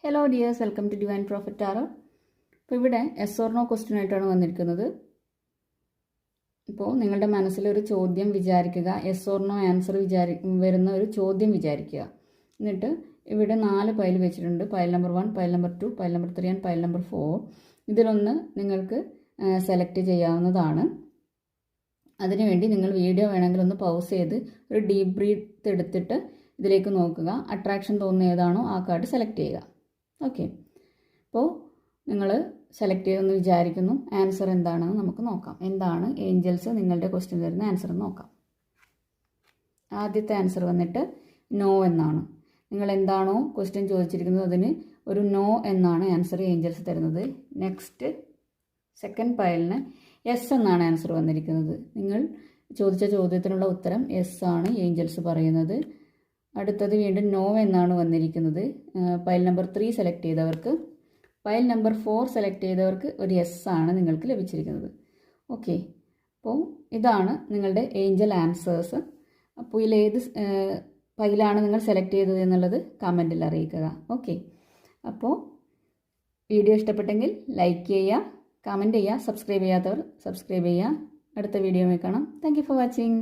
Hello dears, welcome to divine prophet tarot. ഇപ്പോൾ ഇവിടെ S or no question ആയിട്ടാണ് വന്നിരിക്കുന്നത്. ഇപ്പോൾ നിങ്ങളുടെ മനസ്സിലൊരു ചോദ്യം വിചാരിക്കുക, എസ് ഓർ നോ ആൻസർ വരുന്ന ഒരു ചോദ്യം വിചാരിക്കുക. എന്നിട്ട് ഇവിടെ 4 പൈൽ വെച്ചിട്ടുണ്ട്. Pile number 1, pile number 2, pile number 3 and pile number 4. ഇതിലൊന്ന് നിങ്ങൾക്ക് സെലക്ട് ചെയ്യാവുന്നതാണ്. അതിനുവേണ്ടി നിങ്ങൾ വീഡിയോ വേണമെങ്കിൽ ഒന്ന് പൗസ് ചെയ്ത് ഒരു ഡീപ്പ് ബ്രീത്ത് എടുത്തിട്ട് ഇതിലേക്ക് നോക്കുക. അട്രാക്ഷൻ തോന്നുന്ന ഏതാണോ ആ കാർഡ് സെലക്ട് ചെയ്യുക. ഓക്കെ, അപ്പോൾ നിങ്ങൾ സെലക്ട് ചെയ്തെന്ന് വിചാരിക്കുന്നു. ആൻസർ എന്താണെന്ന് നമുക്ക് നോക്കാം. എന്താണ് ഏഞ്ചൽസ് നിങ്ങളുടെ ക്വസ്റ്റ്യൻ തരുന്ന ആൻസർ എന്ന് നോക്കാം. ആദ്യത്തെ ആൻസർ വന്നിട്ട് നോ എന്നാണ്. നിങ്ങൾ എന്താണോ ക്വസ്റ്റ്യൻ ചോദിച്ചിരിക്കുന്നത് അതിന് ഒരു നോ എന്നാണ് ആൻസർ ഏഞ്ചൽസ് തരുന്നത്. നെക്സ്റ്റ് സെക്കൻഡ് പൈലിന് യെസ് എന്നാണ് ആൻസർ വന്നിരിക്കുന്നത്. നിങ്ങൾ ചോദിച്ച ചോദ്യത്തിനുള്ള ഉത്തരം യെസ് ആണ് ഏഞ്ചൽസ് പറയുന്നത്. അടുത്തത് വീണ്ടും നോ എന്നാണ് വന്നിരിക്കുന്നത്. പൈൽ നമ്പർ 3 സെലക്ട് ചെയ്തവർക്ക്, പൈൽ നമ്പർ 4 സെലക്ട് ചെയ്തവർക്ക് ഒരു യെസ് ആണ് നിങ്ങൾക്ക് ലഭിച്ചിരിക്കുന്നത്. ഓക്കെ, അപ്പോൾ ഇതാണ് നിങ്ങളുടെ ഏഞ്ചൽ ആൻസേഴ്സ്. അപ്പോൾ ഇതിലേത് പൈലാണ് നിങ്ങൾ സെലക്ട് ചെയ്തത് എന്നുള്ളത് കമൻറ്റിൽ അറിയിക്കുക. ഓക്കെ, അപ്പോൾ വീഡിയോ ഇഷ്ടപ്പെട്ടെങ്കിൽ ലൈക്ക് ചെയ്യുക, കമൻറ്റ് ചെയ്യുക, സബ്സ്ക്രൈബ് ചെയ്യാത്തവർ സബ്സ്ക്രൈബ് ചെയ്യുക. അടുത്ത വീഡിയോയിൽ കാണാം. Thank you for watching.